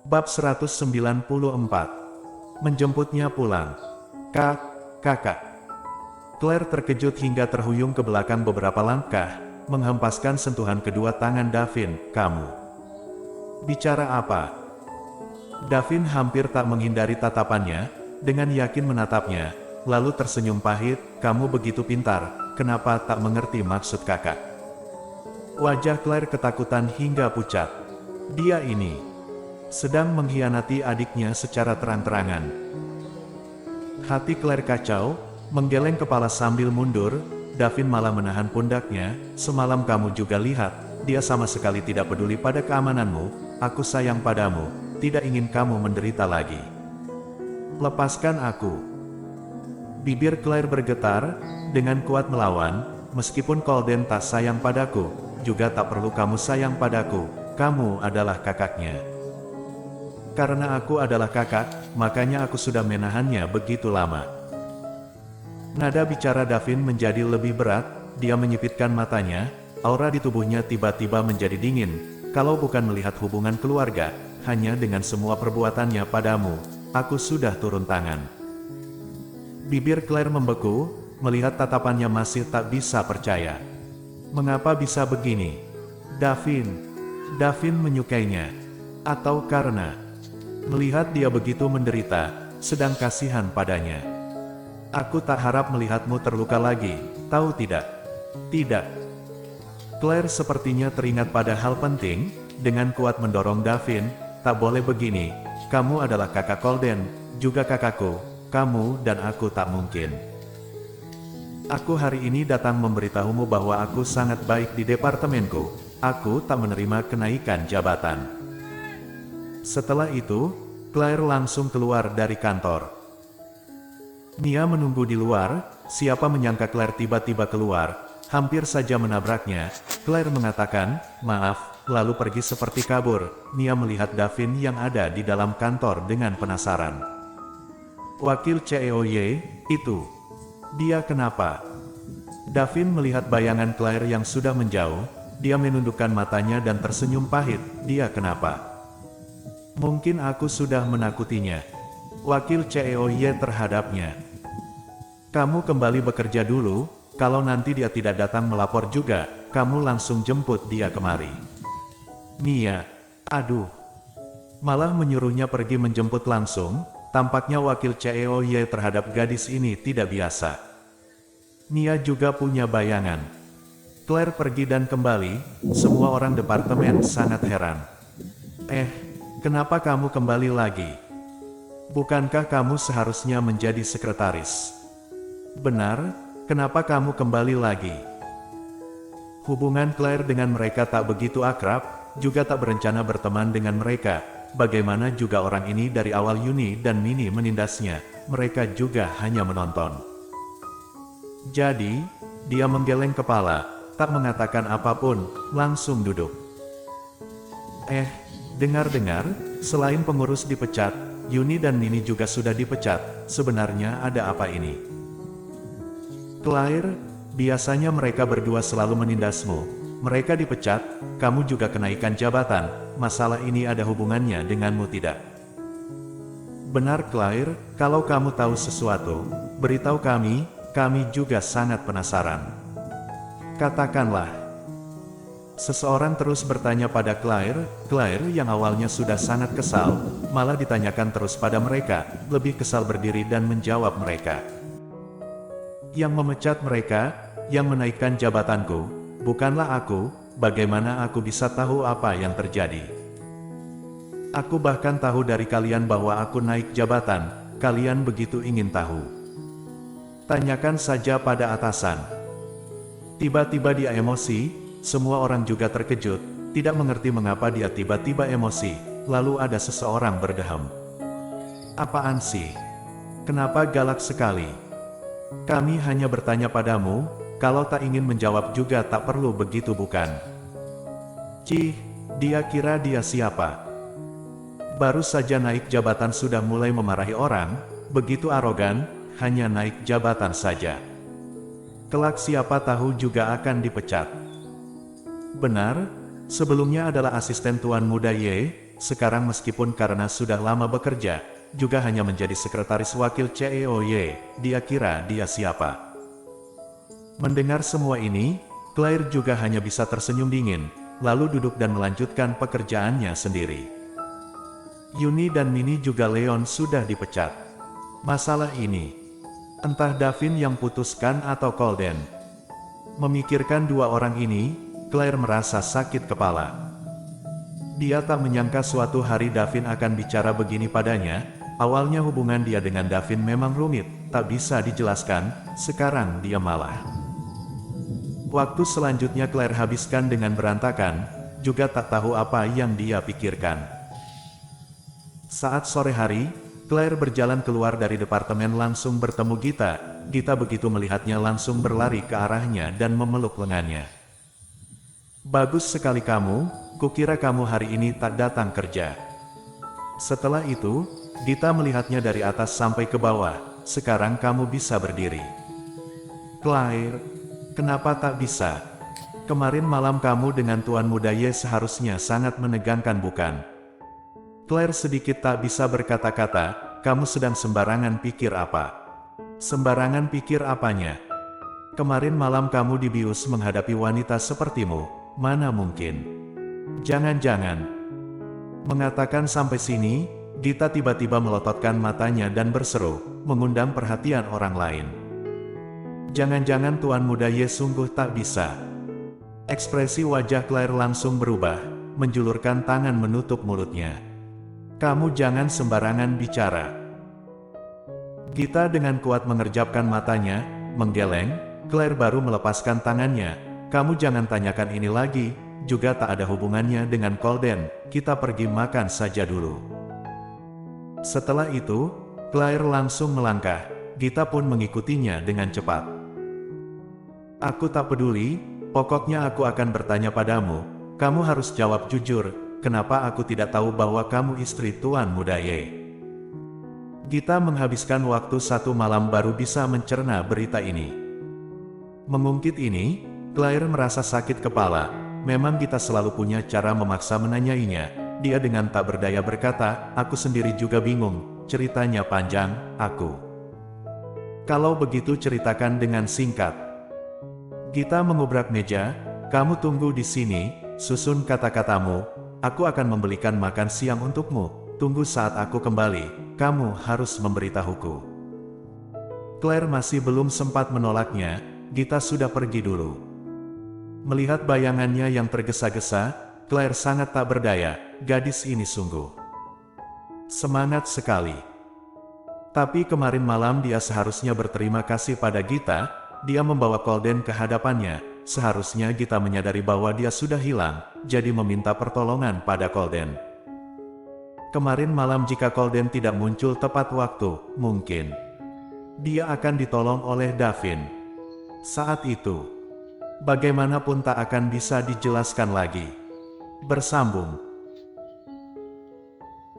Bab 194. Menjemputnya pulang. Kakak. Claire terkejut hingga terhuyung ke belakang beberapa langkah, menghempaskan sentuhan kedua tangan Davin. Kamu bicara apa? Davin hampir tak menghindari tatapannya, dengan yakin menatapnya, lalu tersenyum pahit. Kamu begitu pintar, kenapa tak mengerti maksud kakak? Wajah Claire ketakutan hingga pucat. Dia ini sedang mengkhianati adiknya secara terang-terangan. Hati Claire kacau, menggeleng kepala sambil mundur. Davin malah menahan pundaknya. Semalam kamu juga lihat, dia sama sekali tidak peduli pada keamananmu. Aku sayang padamu, tidak ingin kamu menderita lagi. Lepaskan aku. Bibir Claire bergetar, dengan kuat melawan. Meskipun Colden tak sayang padaku, juga tak perlu kamu sayang padaku. Kamu adalah kakaknya. Karena aku adalah kakak, makanya aku sudah menahannya begitu lama. Nada bicara Davin menjadi lebih berat, dia menyipitkan matanya, aura di tubuhnya tiba-tiba menjadi dingin. Kalau bukan melihat hubungan keluarga, hanya dengan semua perbuatannya padamu, aku sudah turun tangan. Bibir Claire membeku, melihat tatapannya masih tak bisa percaya. Mengapa bisa begini? Davin menyukainya. Atau karena melihat dia begitu menderita, sedang kasihan padanya. Aku tak harap melihatmu terluka lagi, tahu tidak? Tidak. Claire sepertinya teringat pada hal penting, dengan kuat mendorong Davin, tak boleh begini, kamu adalah kakak Colden, juga kakakku, kamu dan aku tak mungkin. Aku hari ini datang memberitahumu bahwa aku sangat baik di departemenku, aku tak menerima kenaikan jabatan. Setelah itu, Claire langsung keluar dari kantor. Mia menunggu di luar, siapa menyangka Claire tiba-tiba keluar, hampir saja menabraknya. Claire mengatakan, maaf, lalu pergi seperti kabur. Mia melihat Davin yang ada di dalam kantor dengan penasaran. Wakil CEOY, itu. Dia kenapa? Davin melihat bayangan Claire yang sudah menjauh, dia menundukkan matanya dan tersenyum pahit. Dia kenapa? Mungkin aku sudah menakutinya. Wakil CEOY terhadapnya. Kamu kembali bekerja dulu, kalau nanti dia tidak datang melapor juga, kamu langsung jemput dia kemari. Mia, aduh. Malah menyuruhnya pergi menjemput langsung, tampaknya wakil CEOY terhadap gadis ini tidak biasa. Mia juga punya bayangan. Claire pergi dan kembali, semua orang departemen sangat heran. Kenapa kamu kembali lagi? Bukankah kamu seharusnya menjadi sekretaris? Benar, kenapa kamu kembali lagi? Hubungan Claire dengan mereka tak begitu akrab, juga tak berencana berteman dengan mereka. Bagaimana juga orang ini dari awal Yuni dan Mini menindasnya, mereka juga hanya menonton. Jadi, dia menggeleng kepala, tak mengatakan apapun, langsung duduk. Dengar-dengar, selain pengurus dipecat, Yuni dan Mini juga sudah dipecat. Sebenarnya ada apa ini? Claire, biasanya mereka berdua selalu menindasmu. Mereka dipecat, kamu juga kenaikan jabatan. Masalah ini ada hubungannya denganmu tidak? Benar Claire, kalau kamu tahu sesuatu, beritahu kami juga sangat penasaran. Katakanlah. Seseorang terus bertanya pada Claire yang awalnya sudah sangat kesal, malah ditanyakan terus pada mereka, lebih kesal berdiri dan menjawab mereka. Yang memecat mereka, yang menaikkan jabatanku, bukanlah aku, bagaimana aku bisa tahu apa yang terjadi? Aku bahkan tahu dari kalian bahwa aku naik jabatan, kalian begitu ingin tahu. Tanyakan saja pada atasan. Tiba-tiba dia emosi. Semua orang juga terkejut, tidak mengerti mengapa dia tiba-tiba emosi, lalu ada seseorang berdeham. Apaan sih? Kenapa galak sekali? Kami hanya bertanya padamu, kalau tak ingin menjawab juga tak perlu begitu bukan? Cih, dia kira dia siapa? Baru saja naik jabatan sudah mulai memarahi orang, begitu arogan, hanya naik jabatan saja. Kelak siapa tahu juga akan dipecat. Benar, sebelumnya adalah asisten Tuan Muda Ye, sekarang meskipun karena sudah lama bekerja, juga hanya menjadi sekretaris wakil CEOY, dia kira dia siapa? Mendengar semua ini, Claire juga hanya bisa tersenyum dingin, lalu duduk dan melanjutkan pekerjaannya sendiri. Yuni dan Minnie juga Leon sudah dipecat. Masalah ini, entah Davin yang putuskan atau Colden. Memikirkan dua orang ini, Claire merasa sakit kepala. Dia tak menyangka suatu hari Davin akan bicara begini padanya. Awalnya hubungan dia dengan Davin memang rumit, tak bisa dijelaskan, sekarang dia malah. Waktu selanjutnya Claire habiskan dengan berantakan, juga tak tahu apa yang dia pikirkan. Saat sore hari, Claire berjalan keluar dari departemen langsung bertemu Gita. Gita begitu melihatnya langsung berlari ke arahnya dan memeluk lengannya. Bagus sekali kamu, kukira kamu hari ini tak datang kerja. Setelah itu, Gita melihatnya dari atas sampai ke bawah. Sekarang kamu bisa berdiri. Claire, kenapa tak bisa? Kemarin malam kamu dengan Tuan Muda Ye seharusnya sangat menegangkan bukan? Claire sedikit tak bisa berkata-kata, kamu sedang sembarangan pikir apa? Sembarangan pikir apanya? Kemarin malam kamu dibius menghadapi wanita sepertimu, mana mungkin? Jangan-jangan. Mengatakan sampai sini, Gita tiba-tiba melototkan matanya dan berseru, mengundang perhatian orang lain. Jangan-jangan Tuan Muda Ye sungguh tak bisa. Ekspresi wajah Claire langsung berubah, menjulurkan tangan menutup mulutnya. Kamu jangan sembarangan bicara. Gita dengan kuat mengerjapkan matanya, menggeleng. Claire baru melepaskan tangannya. Kamu jangan tanyakan ini lagi, juga tak ada hubungannya dengan Colden, kita pergi makan saja dulu. Setelah itu, Claire langsung melangkah, Gita pun mengikutinya dengan cepat. Aku tak peduli, pokoknya aku akan bertanya padamu, kamu harus jawab jujur. Kenapa aku tidak tahu bahwa kamu istri Tuan Muda Ye? Gita menghabiskan waktu satu malam baru bisa mencerna berita ini. Mengungkit ini, Claire merasa sakit kepala. Memang Gita selalu punya cara memaksa menanyainya. Dia dengan tak berdaya berkata, aku sendiri juga bingung, ceritanya panjang, aku. Kalau begitu ceritakan dengan singkat. Gita mengobrak meja, kamu tunggu di sini, susun kata-katamu. Aku akan membelikan makan siang untukmu. Tunggu saat aku kembali, kamu harus memberitahuku. Claire masih belum sempat menolaknya, Gita sudah pergi dulu. Melihat bayangannya yang tergesa-gesa, Claire sangat tak berdaya, gadis ini sungguh semangat sekali. Tapi kemarin malam dia seharusnya berterima kasih pada Gita, dia membawa Colden ke hadapannya. Seharusnya Gita menyadari bahwa dia sudah hilang, jadi meminta pertolongan pada Colden. Kemarin malam jika Colden tidak muncul tepat waktu, mungkin dia akan ditolong oleh Davin. Saat itu, bagaimanapun tak akan bisa dijelaskan lagi. Bersambung.